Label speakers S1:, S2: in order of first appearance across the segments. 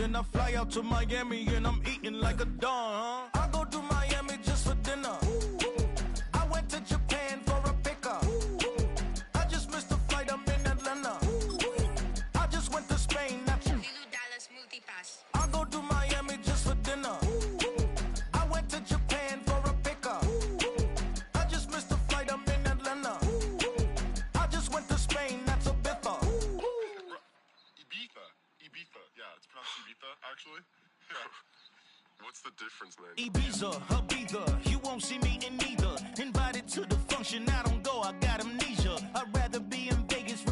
S1: then I fly out to Miami and I'm eating like a don, huh? I go to Miami just for dinner. I went to Japan for a pickup. I just missed a flight, I'm in Atlanta. I just went to Spain, not you. I go to Miami just for dinner. I went to Japan for a pickup. I just missed a flight, I'm in Atlanta. I just went to Spain, that's a Ibiza.
S2: Ibiza. Yeah, it's pronounced Ibiza, actually. What's the difference, man?
S1: Ibiza, Ibiza, you won't see me in neither. Invited to the function, I don't go, I got amnesia. I'd rather be in Vegas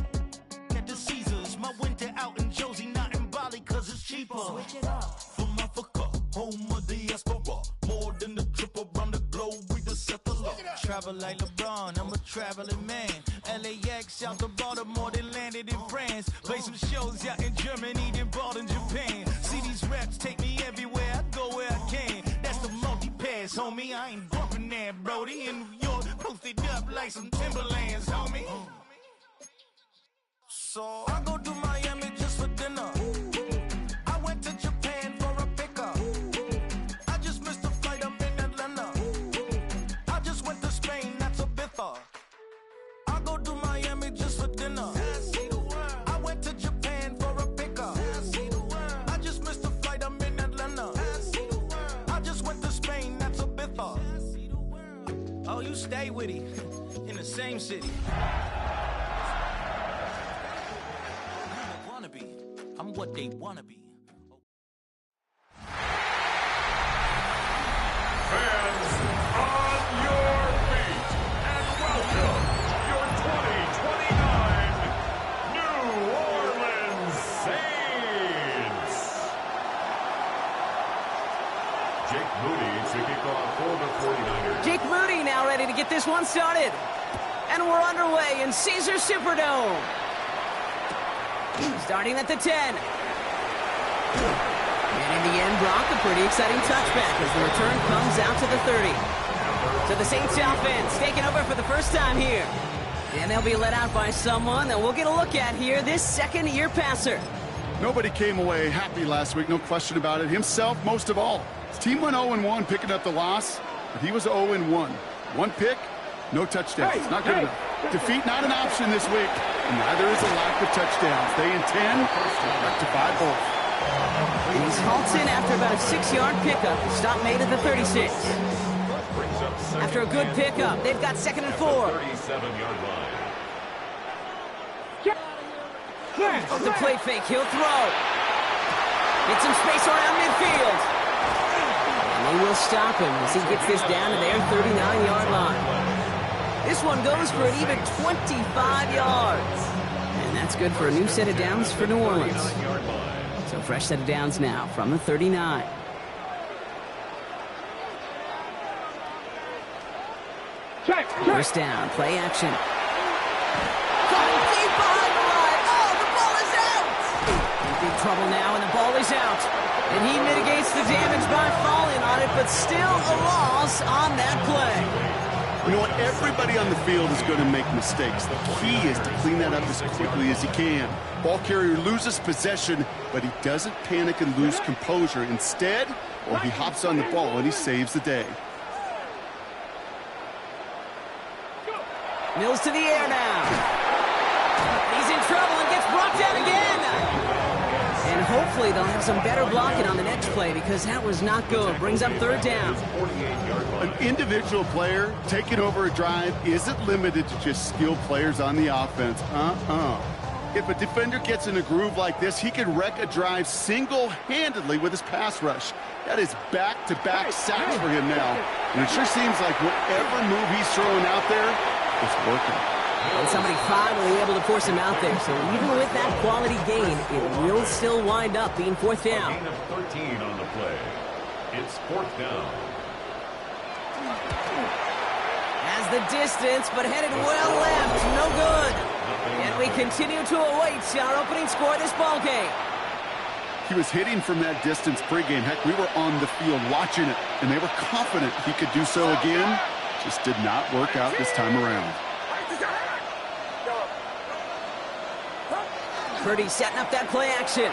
S1: at the Caesars. My winter out in Josie, not in Bali, cause it's cheaper.
S3: Switch it up.
S1: From Africa, home of the diaspora. More than the trip around the globe, we just set the law. Travel like LeBron, I'm a traveling man. LAX out to Baltimore, then landed in France. Play some shows out in Germany, then bought in Japan. See these raps take me everywhere, I go where I can. That's the multi-pass, homie, I ain't bumping that, Brody. In New York, posted up like some Timberlands, homie. So I go to Miami just for dinner. I went to Japan for a pickup. I just missed a flight, I'm in Atlanta. I just went to Spain, that's Ibiza. I go to Miami just for dinner. I went to Japan for a pickup. I just missed a flight, I'm in Atlanta. I just went to Spain, that's Ibiza. Oh, you stay with him in the same city. I'm what they wanna be.
S4: Fans, on your feet, and welcome your 2029 New Orleans Saints. Jake Moody to kick off for the 49ers.
S5: Jake Moody now ready to get this one started. And we're underway in Caesar Superdome. Starting at the 10. And in the end, Brock, a pretty exciting touchback as the return comes out to the 30. So the Saints offense taking over for the first time here. And they'll be led out by someone that we'll get a look at here, this second-year passer.
S6: Nobody came away happy last week, no question about it. Himself, most of all. His team went 0-1, picking up the loss, but he was 0-1. One pick, no touchdowns. Not good enough. Defeat not an option this week, and neither is a lack of touchdowns. They intend to rectify both.
S5: And he's halted after about a 6-yard pickup. The stop made at the 36. After a good pickup, they've got 2nd and 4.
S4: 37-yard line.
S5: The play fake, he'll throw. Get some space around midfield. And they will stop him as he gets this down to their 39-yard line. This one goes for an even 25 yards. And that's good for a new set of downs for New Orleans. So fresh set of downs now from the 39. First down, play action. Going deep behind the line. Oh, the ball is out! In big trouble now, and the ball is out. And he mitigates the damage by falling on it, but still a loss on that play.
S6: You know what? Everybody on the field is going to make mistakes. The key is to clean that up as quickly as he can. Ball carrier loses possession, but he doesn't panic and lose composure. Instead, he hops on the ball and he saves the day.
S5: Mills to the air now. He's in trouble and gets brought down again. And hopefully they'll have some better blocking on the next play because that was not good. Brings up 3rd down.
S6: An individual player taking over a drive isn't limited to just skilled players on the offense. If a defender gets in a groove like this, he can wreck a drive single-handedly with his pass rush. That is back-to-back sacks for him now. And it sure seems like whatever move he's throwing out there, it's working.
S5: And somebody finally able to force him out there. So even with that quality gain, it will still wind up being 4th down.
S4: Gain of 13 on the play. It's 4th down.
S5: Has the distance, but headed well left. No good. And we continue to await our opening score of this ball game.
S6: He was hitting from that distance pregame. Heck, we were on the field watching it, and they were confident he could do so again. Just did not work out this time around.
S5: Purdy setting up that play action.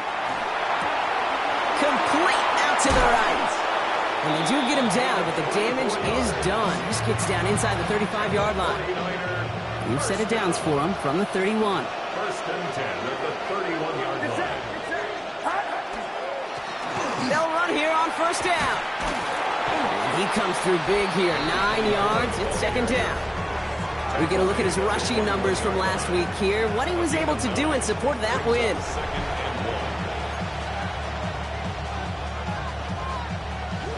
S5: right to the right. And they do get him down, but the damage is done. This gets down inside the 35-yard line. New set of downs for him from the 31.
S4: First and 10 at the 31-yard line.
S5: They'll run here on first down. And he comes through big here. 9 yards. It's second down. We get a look at his rushing numbers from last week here. What he was able to do in support of that win.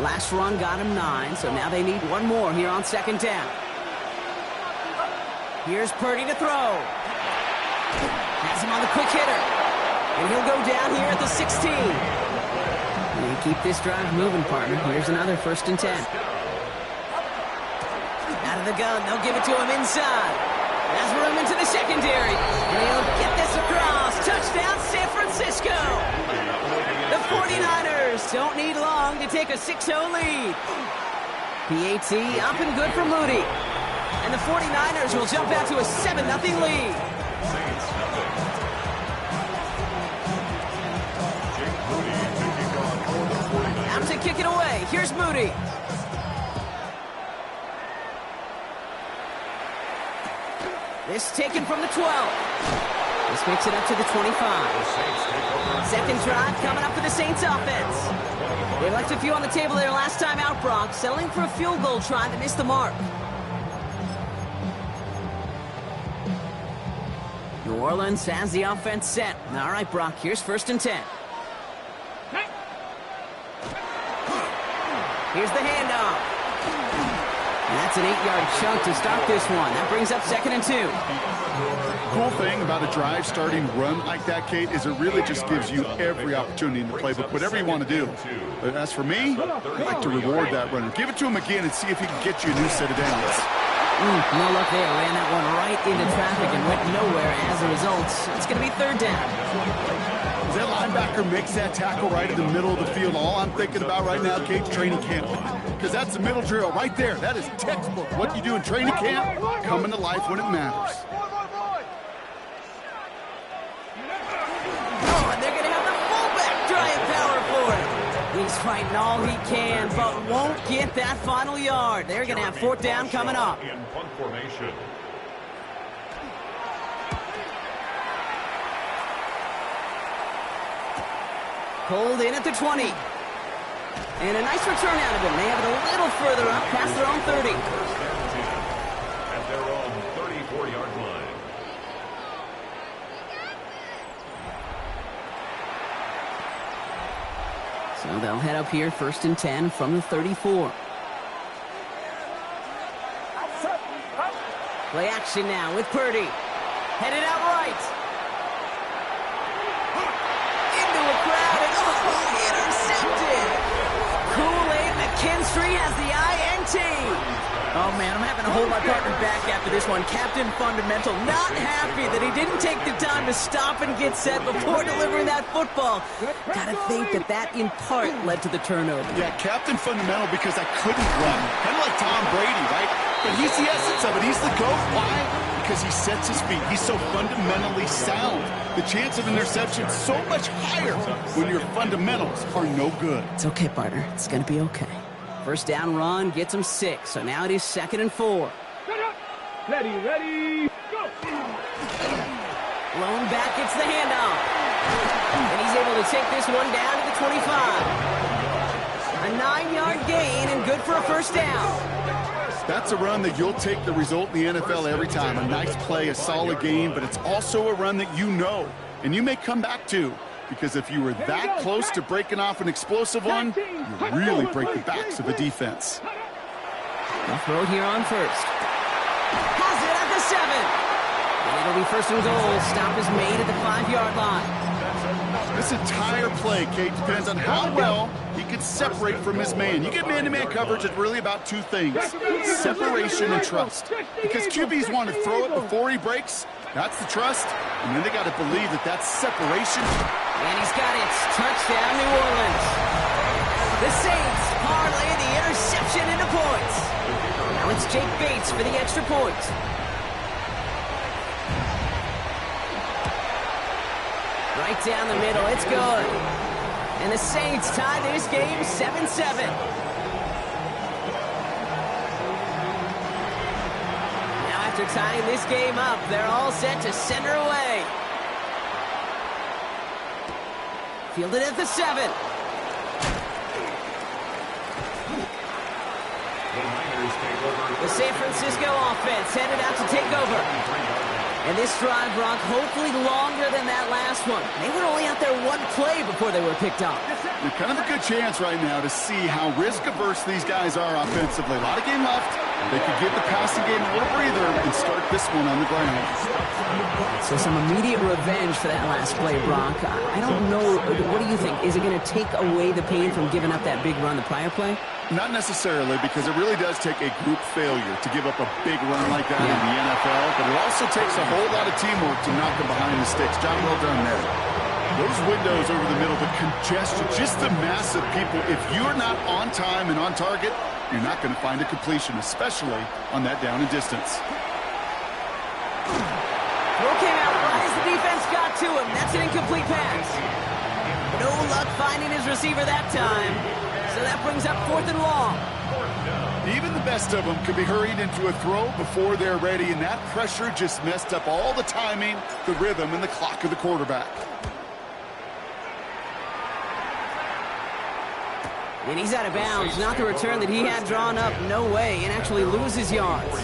S5: Last run got him 9, so now they need one more here on second down. Here's Purdy to throw. Has him on the quick hitter. And he'll go down here at the 16. And you keep this drive moving, partner. Here's another first and 10. Out of the gun, they'll give it to him inside. Has room into the secondary. And he'll get this across. Touchdown, San Francisco. The 49ers don't need long to take a 6-0 lead. PAT up and good for Moody. And the 49ers will jump out to a 7-0 lead. Out to kick it away. Here's Moody. This taken from the 12. This makes it up to the 25. Second drive coming up for the Saints offense. They left a few on the table there last time out, Brock, settling for a field goal try that missed the mark. New Orleans has the offense set. All right, Brock, here's first and 10. Here's the handoff. And that's an 8-yard chunk to start this one. That brings up second and 2.
S6: Cool thing about a drive starting run like that, Kate, is it really just gives you every opportunity in the playbook, whatever you want to do. But as for me, I like to reward that runner. Give it to him again and see if he can get you a new set of downs.
S5: No luck there. Ran that one right into traffic and went nowhere as a result. It's going to be third down.
S6: That linebacker makes that tackle right in the middle of the field. All I'm thinking about right now, Kate, training camp. Because that's the middle drill right there. That is textbook. What you do in training camp, coming to life when it matters.
S5: Oh, and they're going to have the fullback trying power for it. He's fighting all he can, but won't get that final yard. They're going to have fourth down coming up.
S4: In punt formation.
S5: Pulled in at the 20. And a nice return out of him. They have it a little further up past their own 30.
S4: At their own 34-yard line.
S5: So they'll head up here first and 10 from the 34. Play action now with Purdy. Headed out right. Into a crowd and intercepted. Kool-Aid McKinstry has the INT. Oh, man, I'm having to hold my partner back after this one. Captain Fundamental not happy that he didn't take the time to stop and get set before delivering that football. Gotta think that in part led to the turnover.
S6: Yeah, Captain Fundamental because I couldn't run. Kind of like Tom Brady, right? But he's the essence of it. He's the GOAT. Why? Because he sets his feet. He's so fundamentally sound. The chance of interception is so much higher when your fundamentals are no good.
S5: It's okay, partner. It's gonna be okay. First down run gets him 6, so now it is 2nd and 4.
S3: Ready, go!
S5: Lone back gets the handoff. And he's able to take this one down to the 25. A 9-yard gain and good for a first down.
S6: That's a run that you'll take the result in the NFL every time. A nice play, a solid game, but it's also a run that you know, and you may come back to. Because if you were that close to breaking off an explosive one, you really break the backs of a defense.
S5: They'll throw it here on first. Has it at the 7. And it'll be first and goal. Stop is made at the 5-yard line.
S6: This entire play, Kate, depends on how well he can separate from his man. You get man-to-man coverage, it's really about two things: separation and trust. Because QBs want to throw it before he breaks. That's the trust. And then they got to believe that that's separation.
S5: And he's got it. Touchdown, New Orleans. The Saints parlay the interception into points. Now it's Jake Bates for the extra point. Right down the middle. It's good. And the Saints tie this game 7-7. Now after tying this game up, they're all set to center away. Fielded at the 7. The San Francisco offense headed out to take over. And this drive, Brock, hopefully longer than that last one. They were only out there one play before they were picked off.
S6: Kind of a good chance right now to see how risk-averse these guys are offensively. A lot of game left. They could give the passing game a little breather and start this one on the ground.
S5: So some immediate revenge for that last play, Brock. I don't know. What do you think? Is it going to take away the pain from giving up that big run the prior play?
S6: Not necessarily, because it really does take a group failure to give up a big run like that in the NFL, but it also takes a whole lot of teamwork to knock them behind the sticks. Job well done there. Those windows over the middle, the congestion, just the mass of people. If you're not on time and on target, you're not going to find a completion, especially on that down and distance.
S5: Throw came out right as the defense got to him. That's an incomplete pass. No luck finding his receiver that time. So that brings up 4th and long.
S6: Even the best of them could be hurried into a throw before they're ready, and that pressure just messed up all the timing, the rhythm, and the clock of the quarterback.
S5: And he's out of bounds. Not the return that he had drawn up. No way. And actually loses yards.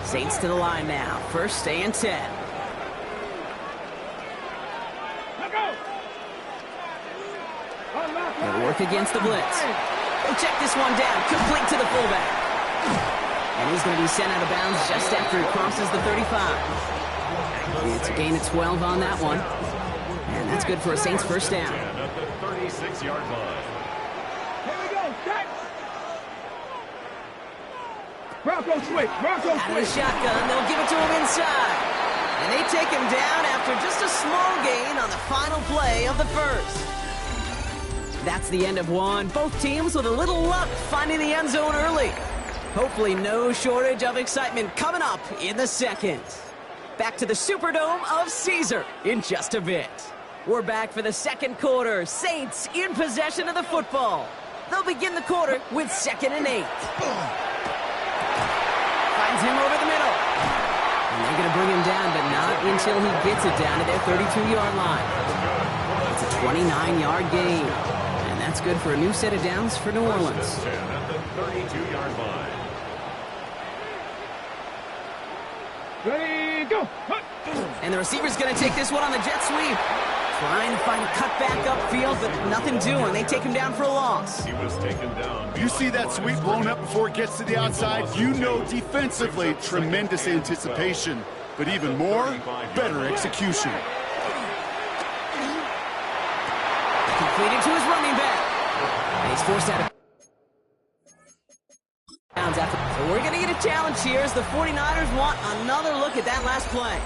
S5: Saints to the line now. 1st and 10. They'll work against the blitz. They'll check this one down. Complete to the fullback. And he's going to be sent out of bounds just after he crosses the 35. It's a gain of 12 on that one. And that's good for a Saints 1st down.
S4: At the 36-yard line.
S3: Here we go, set! Bronco switch, Bronco
S5: Out of the
S3: switch!
S5: shotgun, they'll give it to him inside. And they take him down after just a small gain on the final play of the 1st. That's the end of one. Both teams with a little luck finding the end zone early. Hopefully no shortage of excitement coming up in the 2nd. Back to the Superdome of Caesar in just a bit. We're back for the 2nd quarter. Saints in possession of the football. They'll begin the quarter with 2nd and 8. Finds him over the middle. And they're going to bring him down, but not until he gets it down to their 32-yard line. It's a 29-yard gain. And that's good for a new set of downs for New Orleans.
S4: 10 at the 32-yard line.
S3: Ready, go!
S5: And the receiver's going to take this one on the jet sweep. Trying to find a cutback upfield, but nothing doing. They take him down for a loss.
S4: He was taken down.
S6: You see that sweep blown up before it gets to the outside, you know defensively, tremendous anticipation, but even more, better execution.
S5: Completed to his running back. And he's forced out of bounds after. So we're going to get a challenge here as the 49ers want another look at that last play.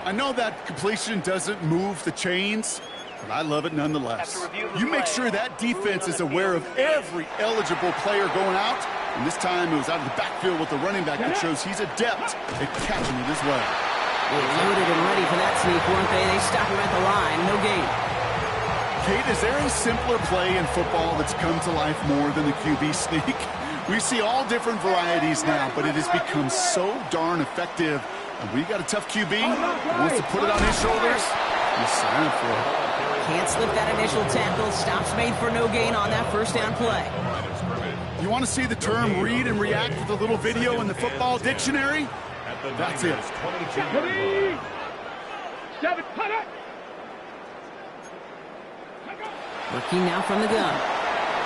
S6: I know that completion doesn't move the chains, but I love it nonetheless. You make sure that defense is aware of every eligible player going out, and this time it was out of the backfield with the running back that shows he's adept at catching it as well.
S5: They were loaded and ready for that sneak, weren't they? They stop him at the line, no gain.
S6: Kate, is there a simpler play in football that's come to life more than the QB sneak? We see all different varieties now, but it has become so darn effective. And we got a tough QB who wants to put it on his shoulders. You sign up for it.
S5: Can't slip that initial tackle. Stops made for no gain on that 1st down play.
S6: You want to see the term read and react with a little video in the football dictionary? That's it.
S3: Ready, 7, cut it!
S5: Working now from the gun.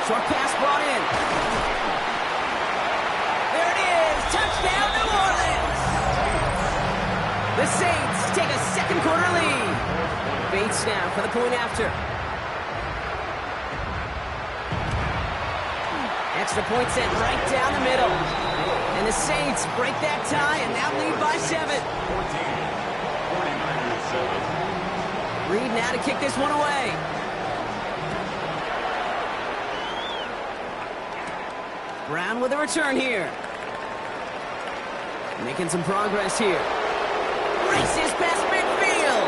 S5: Short pass brought in. There it is. Touchdown, New Orleans. The Saints take a 2nd quarter lead. Bates now for the point after. Extra point sent right down the middle. And the Saints break that tie and now lead by 7. Reed now to kick this one away. Brown with a return here. Making some progress here. Races past midfield.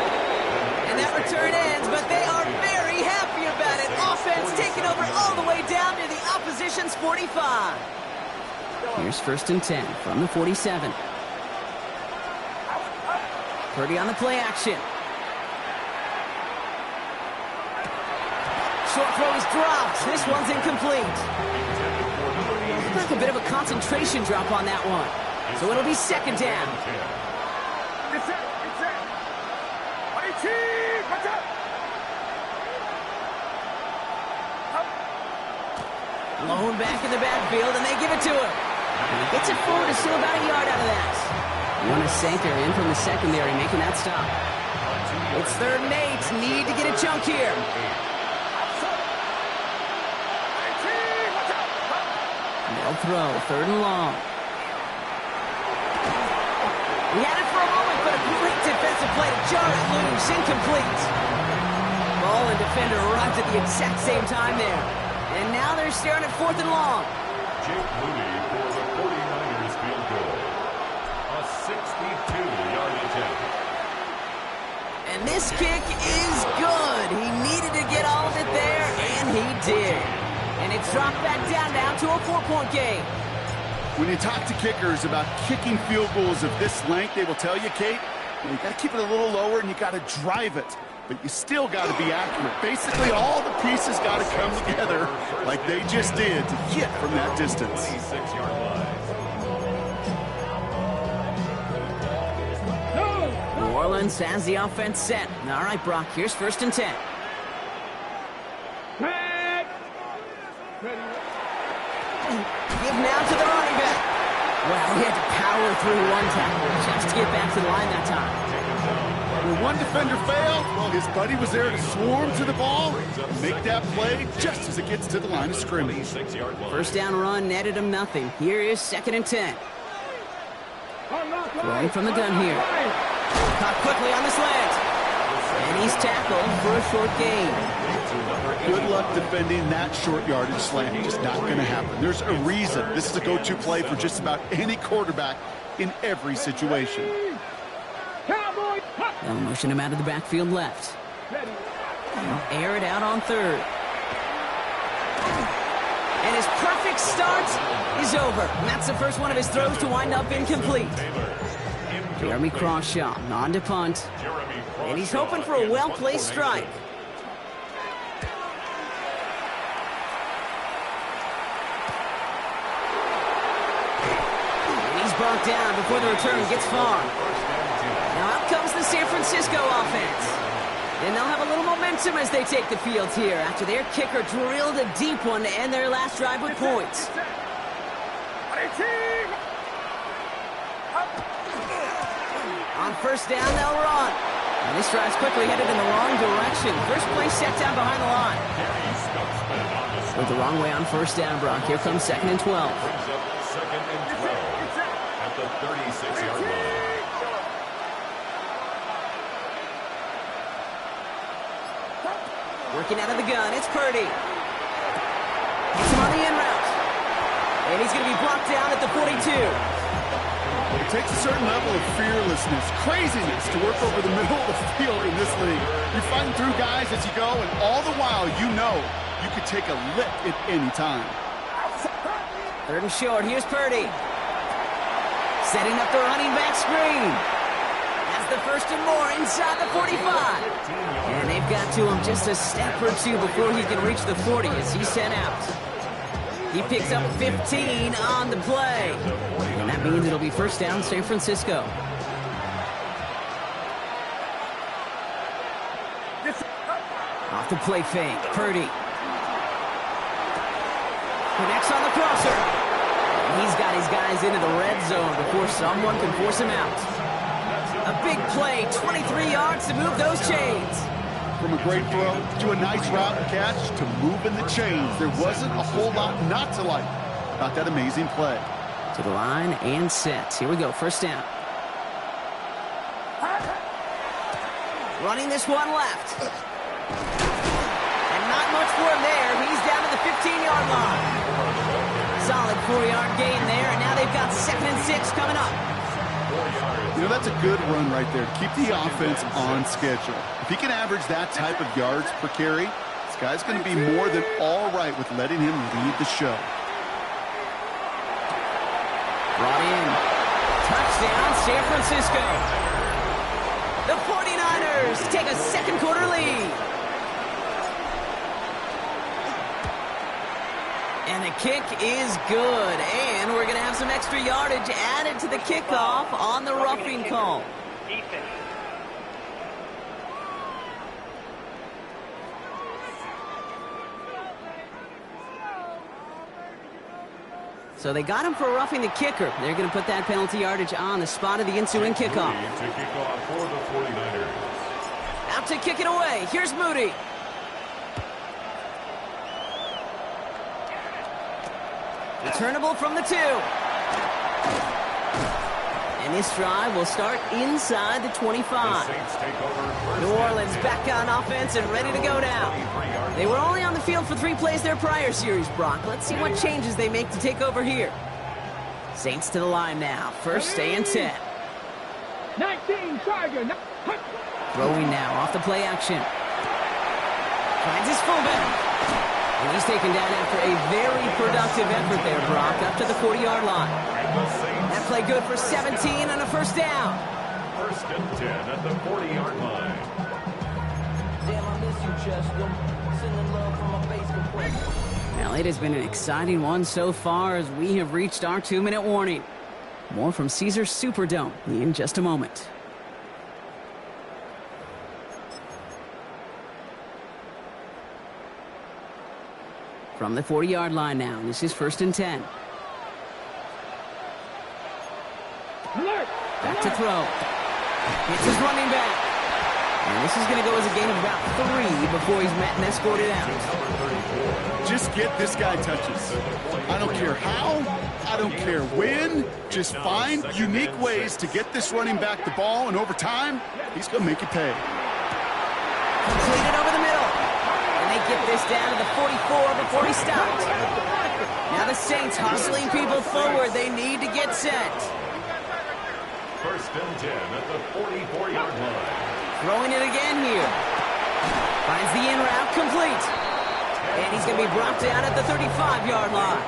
S5: And that return ends, but they are very happy about it. Offense taking over all the way down to the opposition's 45. Here's 1st and 10 from the 47. Purdy on the play action. Short throw is dropped. This one's incomplete. Looks like a bit of a concentration drop on that one. So it'll be 2nd down. Lone back in the backfield, and they give it to him. And he gets it forward to still about a yard out of that. Wanasanker in from the secondary, making that stop. It's 3rd and 8. Need to get a chunk here. They'll throw. 3rd and long. He had it for a moment, but a great defensive play to jar it loose. Incomplete. Ball and defender arrived at the exact same time there. And now they're staring at 4th and long.
S4: Jake Moody for the 49ers field goal. A 62-yard attempt.
S5: And this kick is good. He needed to get all of it there, and he did. And it's dropped back down now to a 4-point game.
S6: When you talk to kickers about kicking field goals of this length, they will tell you, Kate, you got to keep it a little lower and you got to drive it. But you still got to be accurate. Basically, all the pieces got to come together like they just did to hit from that distance.
S4: 26-yard line.
S5: New Orleans has the offense set. All right, Brock, here's 1st and 10. Give now to the running back. Well, he had to power through one tackle just to get back to the line that time.
S6: When one defender failed, well, his buddy was there to swarm to the ball and make that play just as it gets to the line of scrimmage.
S5: 1st down run netted him nothing. Here is 2nd and 10. Throwing from the gun here. Caught quickly on the slant. And he's tackled for a short gain.
S6: Good luck defending that short yardage slant. Just not going to happen. There's a reason this is a go-to play for just about any quarterback in every situation.
S5: They'll motion him out of the backfield left. They'll air it out on 3rd. And his perfect start is over. And that's the first one of his throws to wind up incomplete. Jeremy Crawshaw on to punt. And he's hoping for a well-placed strike. And he's brought down before the return gets far. Now out comes the San Francisco offense. And they'll have a little momentum as they take the field here after their kicker drilled a deep one to end their last drive with points. On 1st down, they'll run. And this drive's quickly headed in the wrong direction. First play set down behind the line. Went the wrong way on 1st down, Brock. Here comes 2nd and 12.
S4: Brings up 2nd and 12 at the 36-yard line.
S5: Working out of the gun, it's Purdy. Gets him on the in route. And he's going to be blocked down at the 42.
S6: It takes a certain level of fearlessness, craziness to work over the middle of the field in this league. You're fighting through guys as you go, and all the while you know you could take a lick at any time.
S5: 3rd and short, here's Purdy. Setting up the running back screen. That's the 1st and more inside the 45. And they've got to him just a step or two before he can reach the 40 as he's sent out. He picks up 15 on the play. And that means it'll be 1st down San Francisco. Off the play fake, Purdy. Connects on the crosser. And he's got his guys into the red zone before someone can force him out. A big play, 23 yards to move those chains.
S6: From a great throw to a nice route catch to moving the chains, there wasn't a whole lot not to like about that amazing play.
S5: To the line and set. Here we go, 1st down. Running this one left. And not much for him there. He's down to the 15-yard line. Solid 4-yard gain there, and now they've got 2nd and 6 coming up.
S6: You know, that's a good run right there to keep the offense on schedule. If he can average that type of yards per carry, this guy's going to be more than all right with letting him lead the show.
S5: Brought in. Touchdown, San Francisco. The 49ers take a second quarter lead. And the kick is good. And we're going to have some extra yardage added to the kickoff on the roughing call. So they got him for roughing the kicker. They're going to put that penalty yardage on the spot of the ensuing kickoff.
S4: To kick off for the 49ers.
S5: Out to kick it away. Here's Moody. Returnable from the 2. And this drive will start inside the 25. New Orleans back on offense and ready to go now. They were only on the field for 3 plays their prior series, Brock. Let's see what changes they make to take over here. Saints to the line now. 1st and 10.
S3: 19, Tiger.
S5: Throwing now off the play action. Finds his fullback. And he's taken down after a very productive effort there, Brock, up to the 40-yard line. That play good for 17 and a 1st down.
S4: 1st and 10 at the 40-yard line.
S7: Damn, I miss you, Chester. Sending love from my face compressor.
S5: Well, it has been an exciting one so far as we have reached our 2-minute warning. More from Caesars Superdome in just a moment. From the 40-yard line now, this is 1st and 10. Back to throw. It's his running back. And this is going to go as a gain of about 3 before he's met and escorted out.
S6: Just get this guy touches. I don't care how, I don't care when. Just find unique ways to get this running back the ball, and over time, he's going to make you pay.
S5: Completed over the middle. And they get this down to the 44 before he stops. Now the Saints hustling people forward. They need to get set.
S4: 1st and 10 at the 44-yard line.
S5: Throwing it again here. Finds the in route complete. And he's going to be brought down at the 35-yard line.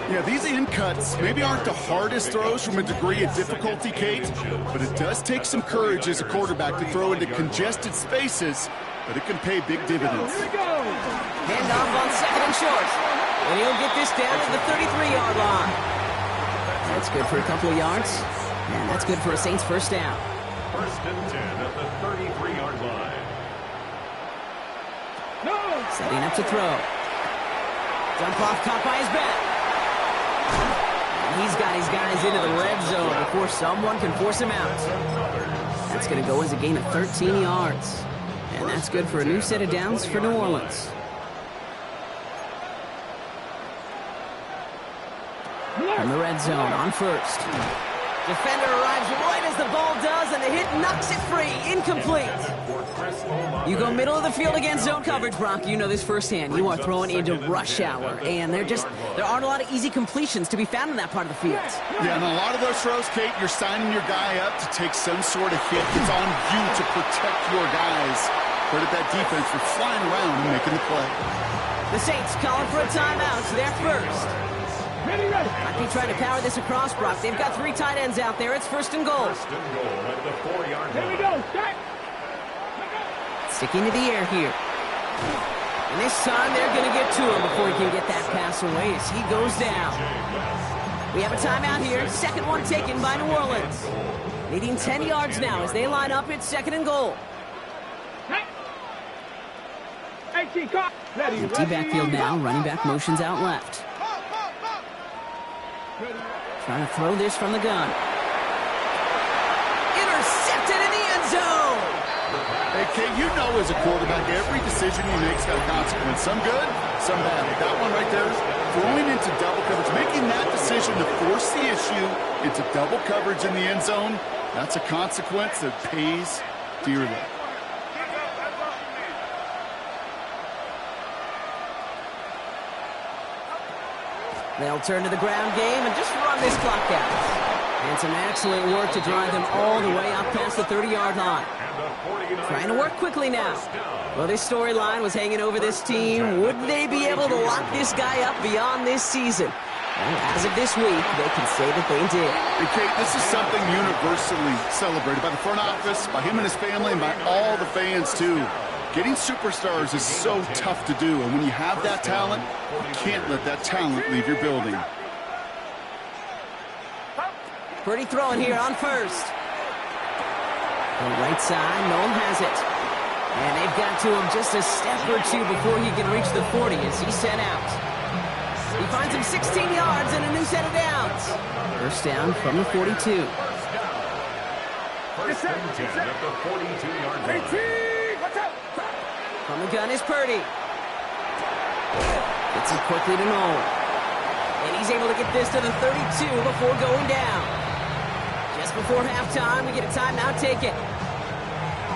S6: Yeah, these in cuts maybe aren't the hardest throws from a degree of difficulty, Kate, but it does take some courage as a quarterback to throw into congested spaces, but it can pay big dividends.
S5: Hand off on 2nd and short. And he'll get this down to the 33-yard line. That's good for a couple of yards. And that's good for a Saints 1st down.
S4: 1st and 10 at the 33-yard line.
S5: Setting up to throw. Dump off caught by his back. And he's got his guys into the red zone before someone can force him out. That's going to go as a gain of 13 yards. And that's good for a new set of downs for New Orleans. From the red zone on 1st. Defender arrives right as the ball does, and the hit knocks it free. Incomplete. You go middle of the field against zone coverage, Brock. You know this firsthand. You are throwing into rush hour, and there aren't a lot of easy completions to be found in that part of the field.
S6: Yeah, and a lot of those throws, Kate, you're signing your guy up to take some sort of hit. It's on you to protect your guys. Credit that defense for flying around and making the play.
S5: The Saints calling for a timeout. They're first. Might be trying to power this across, Brock. They've got 3 tight ends out there. It's 1st and goal.
S4: 1st and goal at the 4-yard line.
S3: Here we go. Start.
S5: Sticking to the air here. And this time they're going to get to him before he can get that pass away as he goes down. We have a timeout here. 2nd one taken by New Orleans. Leading 10 yards now as they line up. It's 2nd and goal. Empty backfield now. Running back motions out left. Trying to throw this from the gun. Intercepted in the end zone.
S6: Hey, Kate, you know as a quarterback, every decision he makes got a consequence. Some good, some bad. But that one right there, throwing into double coverage, making that decision to force the issue into double coverage in the end zone, that's a consequence that pays dearly.
S5: They'll turn to the ground game and just run this clock out. And some excellent work to drive them all the way up past the 30-yard line. Trying to work quickly now. Well, this storyline was hanging over this team. Would they be able to lock this guy up beyond this season? Well, as of this week, they can say that they did.
S6: And Kate, this is something universally celebrated by the front office, by him and his family, and by all the fans, too. Getting superstars is so tough to do, and when you have that talent, you can't let that talent leave your building.
S5: Pretty throwing here on first. The right side, Nolan has it. And they've got to him just a step or two before he can reach the 40 as he's sent out. He finds him 16 yards and a new set of downs. First down from the 42.
S4: First and 10 at the 42-yard line.
S5: From the gun is Purdy. Gets it quickly to Nolan. And he's able to get this to the 32 before going down. Just before halftime, we get a timeout taken.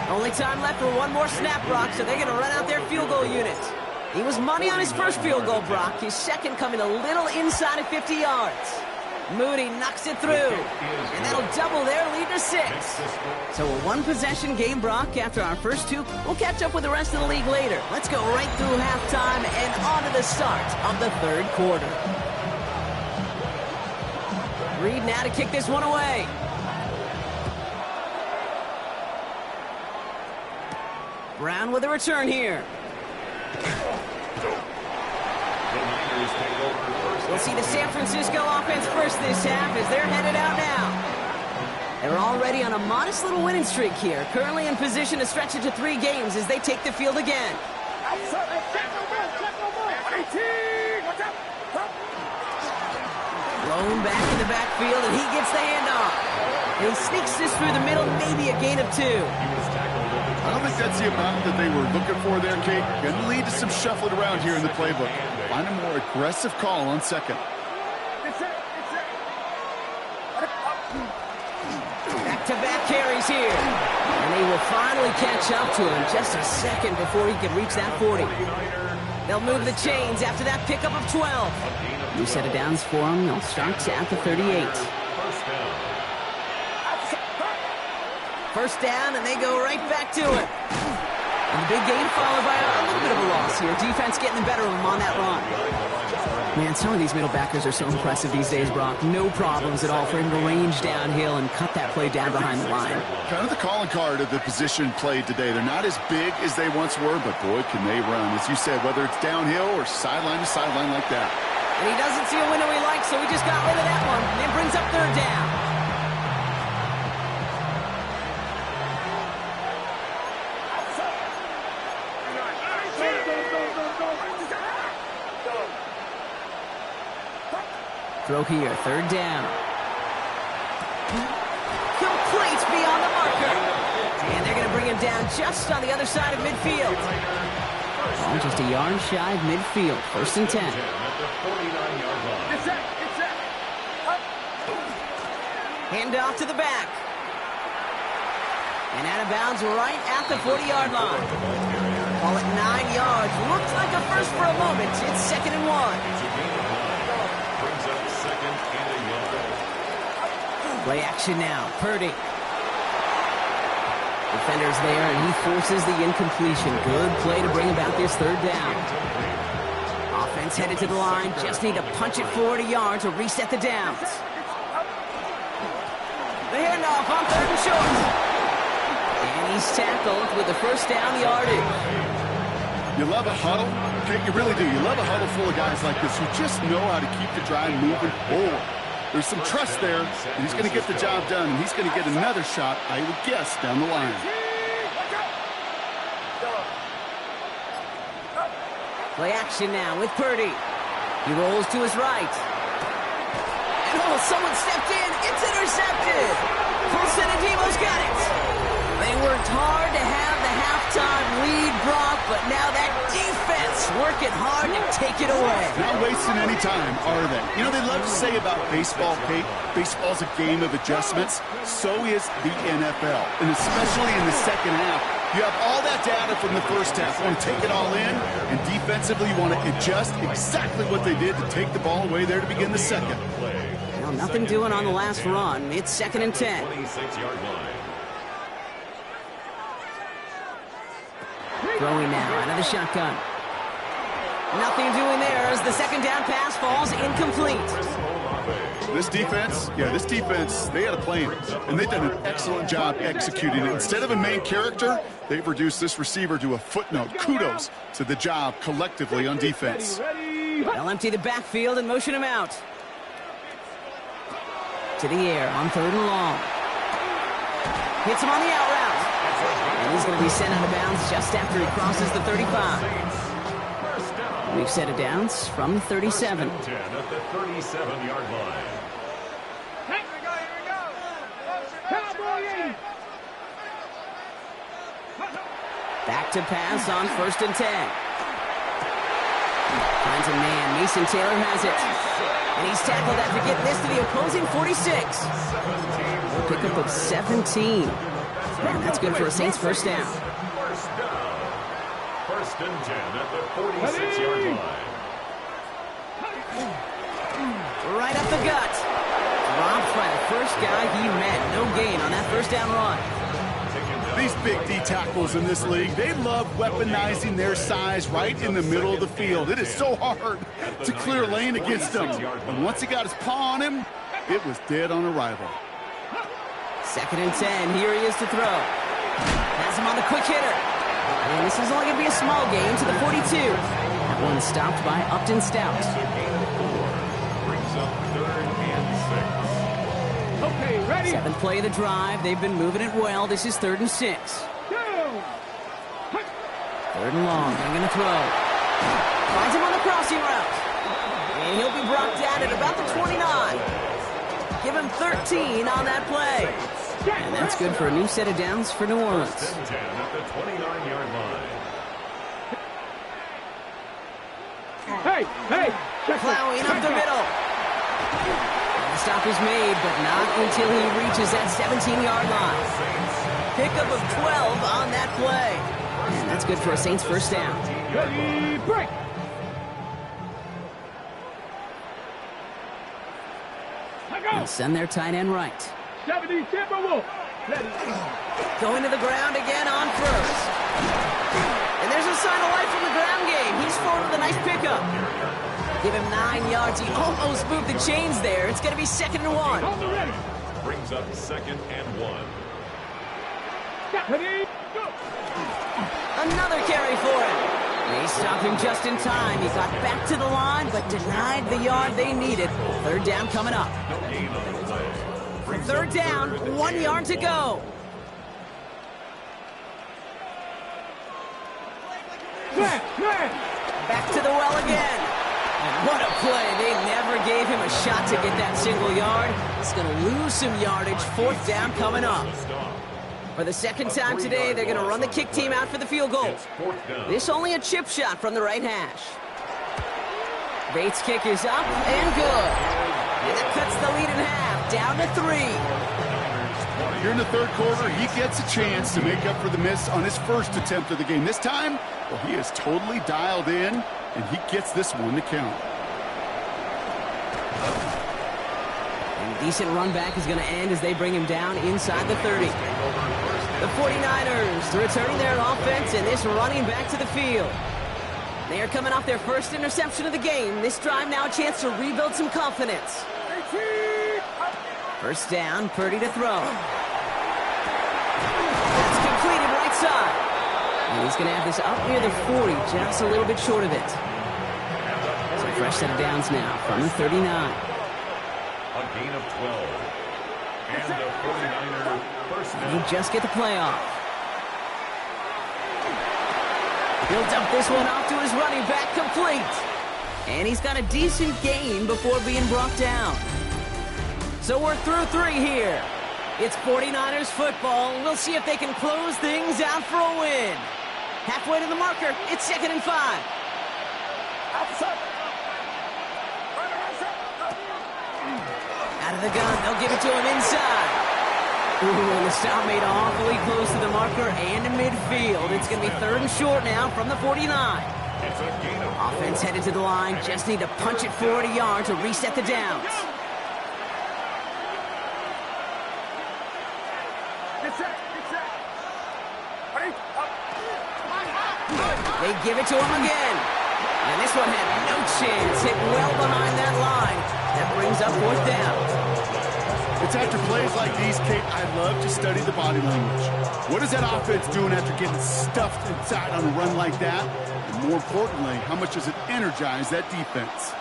S5: Only time left for one more snap, Brock, so they're going to run out their field goal unit. He was money on his first field goal, Brock. His second coming a little inside of 50 yards. Moody knocks it through, and that'll double their lead to 6. So a one-possession game, Brock, after our first two. We'll catch up with the rest of the league later. Let's go right through halftime and on to the start of the third quarter. Reed now to kick this one away. Brown with a return here. We'll see the San Francisco offense first this half as they're headed out now. They're already on a modest little winning streak here, currently in position to stretch it to 3 games as they take the field again. Blown back in the backfield, and he gets the handoff. And he sneaks this through the middle, maybe a gain of 2.
S6: I don't think that's the amount that they were looking for there, Kate. Going to lead to some shuffling around here in the playbook. Find a more aggressive call on second.
S5: Back-to-back carries here. And they will finally catch up to him just a second before he can reach that 40. They'll move the chains after that pickup of 12. New set of downs for them. They'll start at the 38. First down, and they go right back to it. And the big gain followed by a little bit of a loss here. Defense getting the better of them on that run. Man, some of these middle backers are so impressive these days, Brock. No problems at all for him to range downhill and cut that play down behind the line.
S6: Kind of the calling card of the position played today. They're not as big as they once were, but boy, can they run. As you said, whether it's downhill or sideline to sideline like that.
S5: And he doesn't see a window he likes, so he just got rid of that one. And it brings up third down. Throw here, third down. Complete beyond the marker. And they're going to bring him down just on the other side of midfield. Ball just a yard shy of midfield. First and 10. Hand off to the back. And out of bounds right at the 40-yard line. Call it 9 yards. Looks like a first for a moment. It's second and 1. Play action now. Purdy. Defender's there, and he forces the incompletion. Good play to bring about this third down. Offense headed to the line. Just need to punch it 40 yards to reset the downs. The handoff on third and short. And he's tackled with the first down yardage.
S6: You love a huddle? Okay, you really do. You love a huddle full of guys like this who just know how to keep the drive moving forward. There's some trust there, and he's going to get the job done, and he's going to get another shot, I would guess, down the line.
S5: Play action now with Purdy. He rolls to his right. And oh, someone stepped in. It's intercepted. Paulson and Devo's got it. They worked hard to have the halftime lead, Brock, but now that defense working hard to take it away.
S6: Not wasting any time, are they? You know, they love to say about baseball, Kate, baseball's a game of adjustments. So is the NFL. And especially in the second half, You have all that data from the first half. You want to take it all in, and defensively you want to adjust exactly what they did to take the ball away there to begin the second.
S5: Well, nothing doing on the last run. It's 2nd and 10.
S4: 26-yard line.
S5: Throwing now out of the shotgun. Nothing doing there as the second down pass falls incomplete.
S6: This defense, they had a plan, and they've done an excellent job executing it. Instead of a main character, they've reduced this receiver to a footnote. Kudos to the job collectively on defense.
S5: They'll empty the backfield and motion him out. To the air on 3rd and long. Hits him on the out route. And he's going to be sent out of bounds just after he crosses the 35. We've set it downs from the 37.
S4: 10 at the 37-yard line.
S5: Back to pass on 1st and 10. Finds a man. Mason Taylor has it. And he's tackled after getting this to the opposing 46. Pickup of 17. And that's good for a Saints first down.
S4: 1st and 10 at the 46-yard line.
S5: Right up the gut. Dropped by the first guy he met. No gain on that first down run.
S6: These big D tackles in this league, they love weaponizing their size right in the middle of the field. It is so hard to clear lane against them. And once he got his paw on him, it was dead on arrival.
S5: 2nd and 10. Here he is to throw. Has him on the quick hitter. And this is only going to be a small gain to the 42. That one stopped by Upton Stout.
S4: Brings up 3rd and 6.
S3: Okay, ready?
S5: 7th play of the drive. They've been moving it well. This is 3rd and 6. 3rd and long. They're going to throw. Finds him on the crossing route. And he'll be brought down at about the 29. Give him 13 on that play. And that's good for a new set of downs for New Orleans.
S4: 10 at the 29-yard line.
S3: Hey, check
S5: Plowing up the middle. The stop is made, but not until he reaches that 17-yard line. Pickup of 12 on that play. And that's good for a Saints first down.
S3: Ready, break.
S5: And send their tight end right.
S3: 70 Timberwolves. Ready.
S5: Going to the ground again on 1st. And there's a sign of life from the ground game. He's forward with a nice pickup. Give him 9 yards. He almost moved the chains there. It's going to be 2nd and 1.
S3: Ready.
S4: Brings up 2nd and 1.
S3: Ready, go.
S5: Another carry for him. They stopped him just in time. He got back to the line, but denied the yard they needed. 3rd down coming up. 3rd down, 1 yard to go. Back to the well again. And what a play. They never gave him a shot to get that single yard. He's going to lose some yardage. 4th down coming up. For the 2nd time today, they're going to run the kick team out for the field goal. This only a chip shot from the right hash. Bates' kick is up and good. And that cuts the lead in half, down to 3.
S6: Here in the 3rd quarter, he gets a chance to make up for the miss on his first attempt of the game. This time, well, he is totally dialed in, and he gets this one to count.
S5: And a decent run back is going to end as they bring him down inside the 30. The 49ers returning their offense and this running back to the field. They are coming off their first interception of the game. This drive now a chance to rebuild some confidence. First down, Purdy to throw. That's completed right side. And he's going to have this up near the 40, just a little bit short of it. So fresh set of downs now from the 39.
S4: A gain of 12. And the 49er first down.
S5: They just get the play off. He'll dump this one off to his running back, complete. And he's got a decent gain before being brought down. So we're through 3 here. It's 49ers football. We'll see if they can close things out for a win. Halfway to the marker, it's 2nd and 5. Out of the gun, they'll give it to him inside. Ooh, and the stop made awfully close to the marker and to midfield. It's going to be 3rd and short now from the 49.
S4: It's a gain of 4.
S5: Offense headed to the line. Just need to punch it forward a yard to reset the downs. They give it to him again. And this one had no chance. Hit well behind that line. That brings up 4th down.
S6: It's after plays like these, Kate, I love to study the body language. What is that offense doing after getting stuffed inside on a run like that? And more importantly, how much does it energize that defense?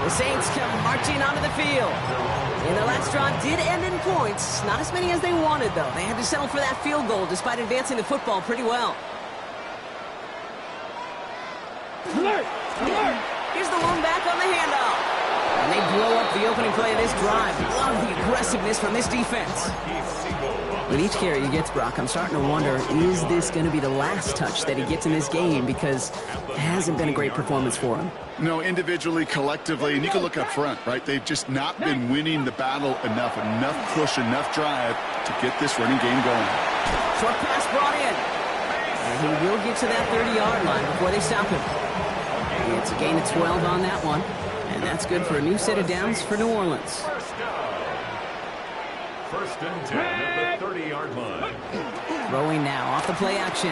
S5: The Saints come marching onto the field. And the last drive did end in points. Not as many as they wanted, though. They had to settle for that field goal despite advancing the football pretty well.
S3: Alert! Alert!
S5: Here's the one back on the handoff. And they blow up the opening play of this drive. Love the aggressiveness from this defense. With each carry he gets, Brock, I'm starting to wonder, is this going to be the last touch that he gets in this game? Because it hasn't been a great performance for him.
S6: No, individually, collectively, and you can look up front, right? They've just not been winning the battle enough push, enough drive to get this running game going.
S5: Short pass brought in. And he will get to that 30-yard line before they stop him. It's a gain of 12 on that one. And that's good for a new set of downs for New Orleans.
S4: First and 10 at the 30-yard line.
S5: Throwing now off the play action.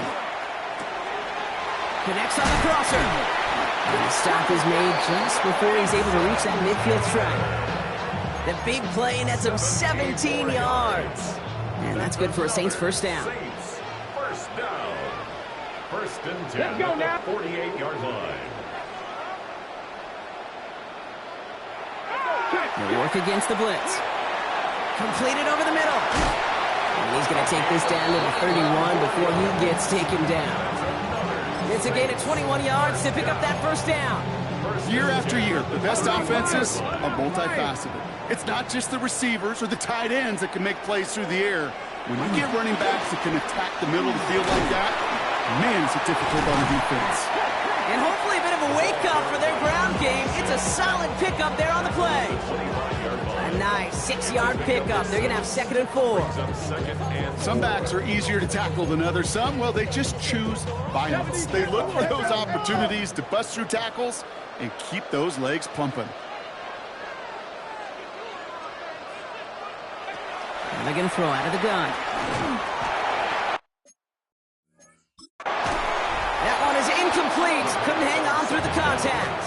S5: Connects on the crosser. And the stop is made just before he's able to reach that midfield strike. The big play nets him 17 yards. And that's good for a Saints first down.
S4: Saints first down. First and 10
S3: Let's go now.
S4: at the 48-yard line.
S5: They'll work against the blitz. Completed over the middle. And he's going to take this down to the 31 before he gets taken down. It's a gain of 21 yards to pick up that first down.
S6: Year after year, the best offenses are multifaceted. It's not just the receivers or the tight ends that can make plays through the air. When you get running backs that can attack the middle of the field like that, man, it's difficult on the defense.
S5: And hopefully a bit of a wake-up for their ground game. It's a solid pickup there on the play. A nice 6-yard pickup. They're going to have 2nd and 4.
S6: Some backs are easier to tackle than others. Some, well, they just choose violence. They look for those opportunities to bust through tackles and keep those legs pumping.
S5: And they're going to throw out of the gun. That one is incomplete. Couldn't hang on through the contact.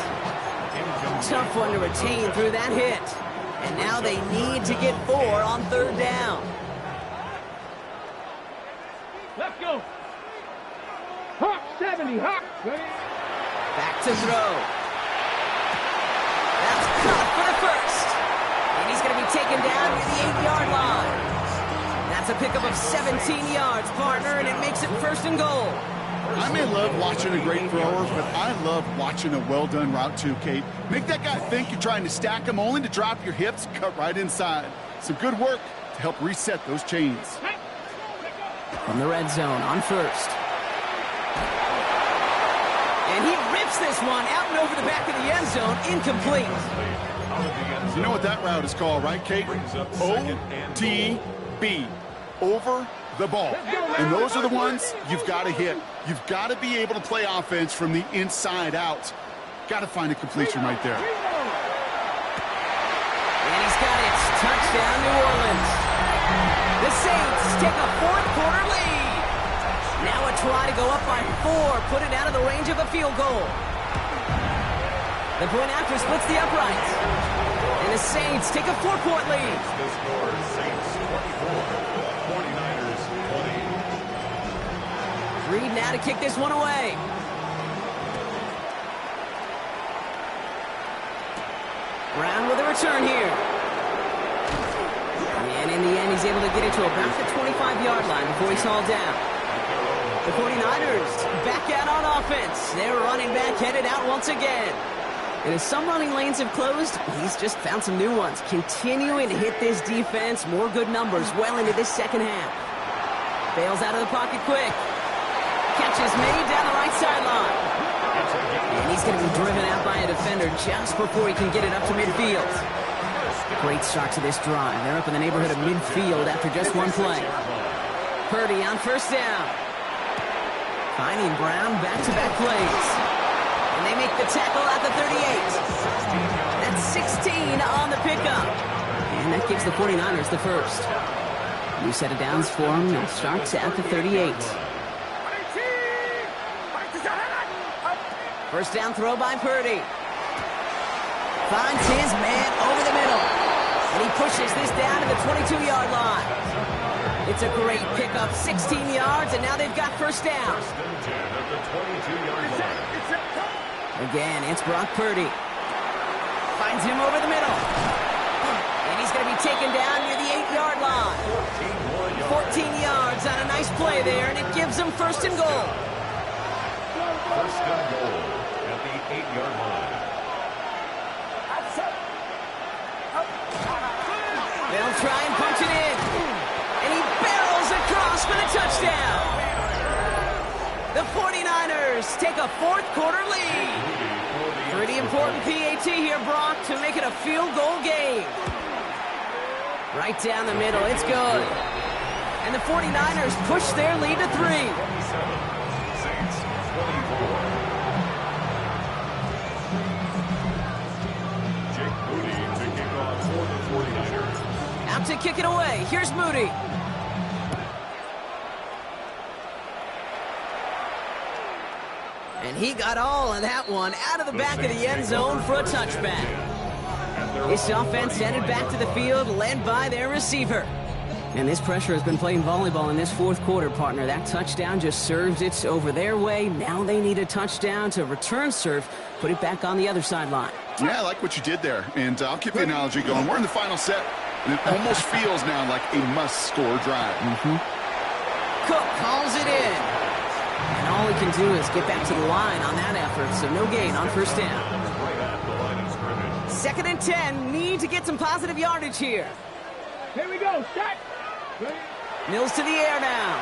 S5: Tough one to retain through that hit. And now they need to get 4 on 3rd down.
S3: Let's go. Hawk 70, Hawk.
S5: Back to throw. That's caught for the first. And he's going to be taken down near the 8-yard line. That's a pickup of 17 yards, partner, and it makes it 1st and goal.
S6: I may love watching a great thrower, but I love watching a well-done route too, Kate. Make that guy think you're trying to stack him only to drop your hips, cut right inside. Some good work to help reset those chains.
S5: From the red zone on 1st. And he rips this one out and over the back of the end zone, incomplete.
S6: You know what that route is called, right, Kate? OTB, over the ball. And those are the ones you've got to hit. You've got to be able to play offense from the inside out. Got to find a completion right there.
S5: And he's got it. Touchdown, New Orleans. The Saints take a 4th quarter lead. Now a try to go up by 4, put it out of the range of a field goal. The point after splits the uprights. And the Saints take a 4-point lead.
S4: The score is Saints 24, 49ers 20.
S5: Reed now to kick this one away. Brown with a return here. And in the end, he's able to get it to about the 25-yard line before he's hauled down. The 49ers back out on offense. Their running back headed out once again. And as some running lanes have closed, he's just found some new ones. Continuing to hit this defense, more good numbers well into this second half. Bails out of the pocket quick. Catch is made down the right sideline. And he's going to be driven out by a defender just before he can get it up to midfield. Great start to this drive. They're up in the neighborhood of midfield after just one play. Purdy on first down. Finding Brown back-to-back plays. And they make the tackle at the 38. That's 16 on the pickup. And that gives the 49ers the first. New set of downs for them. That starts at the 38. First down throw by Purdy. Finds his man over the middle. And he pushes this down to the 22-yard line. It's a great pickup, 16 yards, and now they've got first down. Again, it's Brock Purdy. Finds him over the middle. And he's going to be taken down near the 8-yard line. 14 yards on a nice play there, and it gives them first and goal.
S4: First and goal at the 8-yard line.
S5: They'll try and punch it in. And he barrels across for the touchdown. The 49ers take a fourth-quarter lead. Pretty important PAT here, Brock, to make it a field goal game. Right down the middle. It's good. And the 49ers push their lead to 3.
S4: Saints 24. Jake Moody to kick off for the 49ers.
S5: Out to kick it away. Here's Moody. And he got all of that one out of the back of the end zone for a touchback. This offense headed back to the field, led by their receiver. And this pressure has been playing volleyball in this fourth quarter, partner. That touchdown just served it over their way. Now they need a touchdown to return serve, put it back on the other sideline.
S6: Yeah, I like what you did there. And I'll keep the analogy going. We're in the final set, and it almost feels now like a must-score drive.
S5: Cook calls it in. And all he can do is get back to the line on that effort, so no gain on first down. Second and 10, need to get some positive yardage here.
S3: Here we go. Start.
S5: Mills to the air now.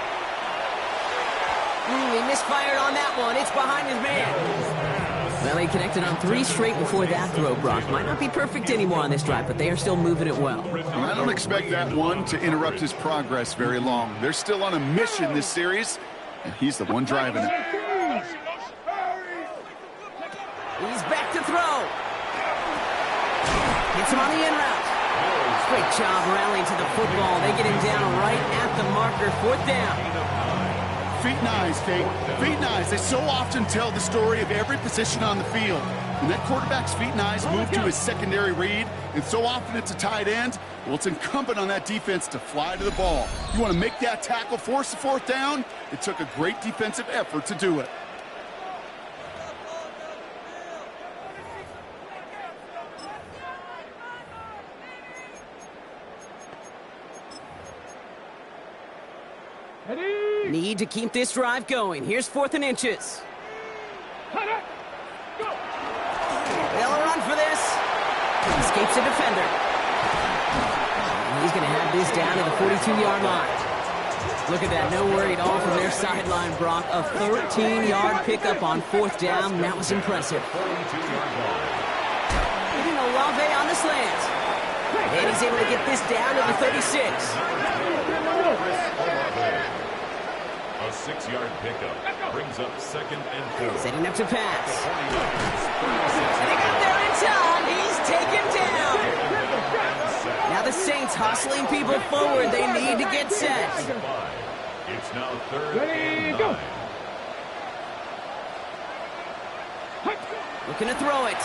S5: He misfired on that one. It's behind his man. Well, he connected on 3 straight before that throw, Brock. Might not be perfect anymore on this drive, but they are still moving it well.
S6: I don't expect that one to interrupt his progress very long. They're still on a mission this series, and he's the one driving it.
S5: He's back to throw. Hits him on the in route. Great job rallying to the football. They get him down right at the marker. Fourth down.
S6: Feet and eyes, Kate. Feet and eyes. They so often tell the story of every position on the field. When that quarterback's feet and eyes move to his secondary read, and so often it's a tight end, well, it's incumbent on that defense to fly to the ball. You want to make that tackle, force the fourth down? It took a great defensive effort to do it.
S5: Need to keep this drive going. Here's 4th and inches. They'll run for this. Escapes a defender. And he's going to have this down to the 42-yard line. Look at that. No worry at all from their sideline, Brock. A 13-yard pickup on 4th down. That was impressive. Getting Olave on the slant. And he's able to get this down to the 36.
S4: A 6-yard pickup brings up 2nd and 4.
S5: Setting up to pass. And they got there in time. He's taken down. Now the Saints hustling people forward. They need to get set.
S4: It's now 3rd and 9.
S5: Looking to throw it.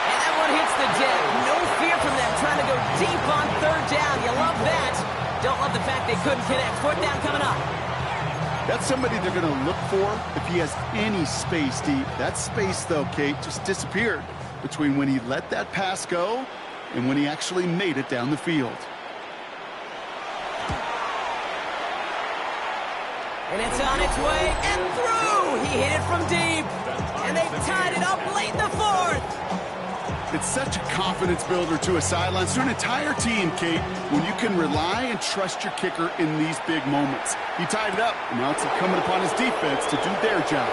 S5: And that one hits the deck. No fear from them trying to go deep on 3rd down. You love that. Don't love the fact they couldn't connect. 4th down coming up.
S6: That's somebody they're going to look for if he has any space deep. That space, though, Kate, just disappeared between when he let that pass go and when he actually made it down the field.
S5: And it's on its way and through. He hit it from deep. And they've tied it up late in the 4th.
S6: It's such a confidence builder to a sideline, to an entire team, Kate, when you can rely and trust your kicker in these big moments. He tied it up, and now it's incumbent upon his defense to do their job.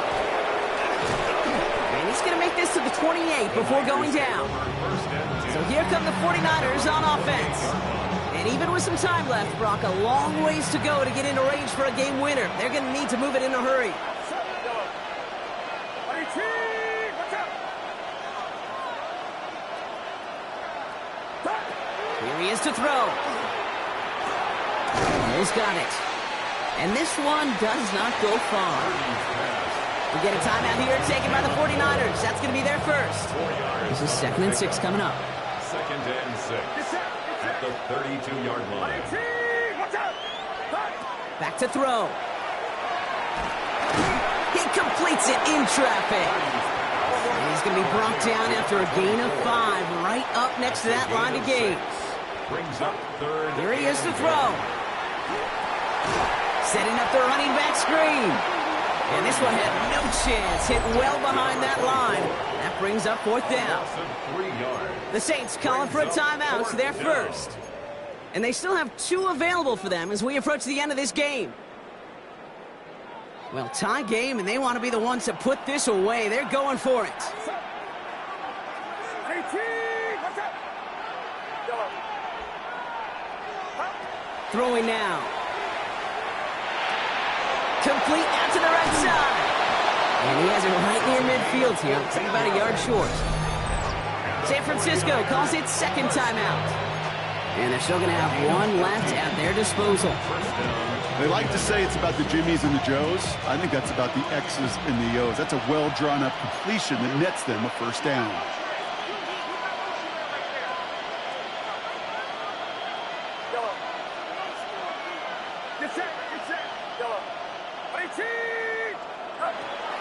S5: And he's going to make this to the 28 before going down. So here come the 49ers on offense. And even with some time left, Brock, a long ways to go to get into range for a game winner. They're going to need to move it in a hurry. Here he is to throw. He's got it. And this one does not go far. We get a timeout here taken by the 49ers. That's going to be their first. This is 2nd and 6 coming up.
S4: 2nd and 6 at the 32-yard line.
S5: Back to throw. He completes it in traffic. And he's going to be brought down after a gain of 5 right up next to that line of gains.
S4: Brings up 3rd.
S5: Here he is to throw. Setting up the running back screen. And this one had no chance. Hit well behind that line. That brings up 4th down.
S4: 3 yards.
S5: The Saints calling for a timeout, so they're first. And they still have 2 available for them as we approach the end of this game. Well, tie game, and they want to be the ones to put this away. They're going for it. Throwing now. Complete out to the right side. And he has it right near midfield here. Looks like about a yard short. San Francisco calls it 2nd timeout. And they're still going to have 1 left at their disposal.
S6: They like to say it's about the Jimmies and the Joes. I think that's about the X's and the O's. That's a well-drawn-up completion that nets them a first down.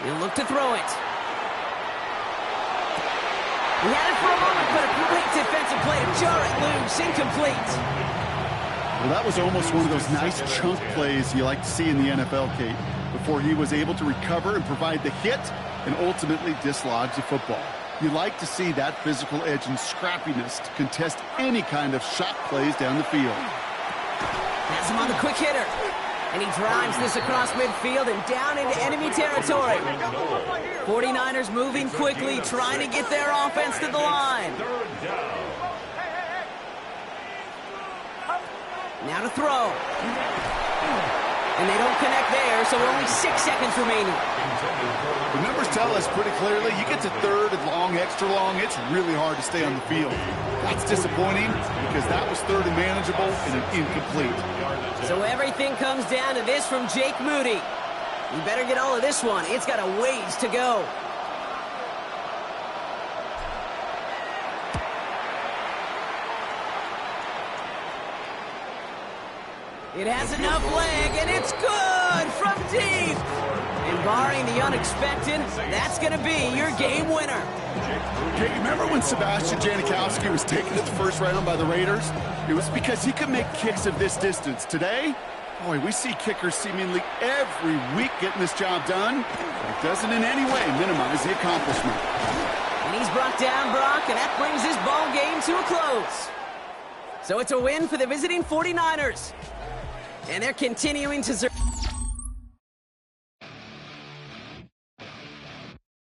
S5: He'll look to throw it. He had it for a moment, but a great defensive play to jar it loose. Incomplete.
S6: Well, that was almost one of those nice chunk plays you like to see in the NFL, Kate, before he was able to recover and provide the hit and ultimately dislodge the football. You like to see that physical edge and scrappiness to contest any kind of shot plays down the field.
S5: Has him on the quick hitter. And he drives this across midfield and down into enemy territory. 49ers moving quickly, trying to get their offense to the line. Now to throw. And they don't connect there, so only 6 seconds remaining.
S6: The numbers tell us pretty clearly, you get to 3rd and long, extra long, it's really hard to stay on the field. That's disappointing because that was 3rd and manageable and an incomplete.
S5: So everything comes down to this from Jake Moody. You better get all of this one. It's got a ways to go. It has enough leg, and it's good from deep. And barring the unexpected, that's going to be your game winner.
S6: Okay, you remember when Sebastian Janikowski was taken at the first round by the Raiders? It was because he could make kicks of this distance. Today, boy, we see kickers seemingly every week getting this job done. It doesn't in any way minimize the accomplishment.
S5: And he's brought down, Brock, and that brings this ball game to a close. So it's a win for the visiting 49ers. And they're continuing to...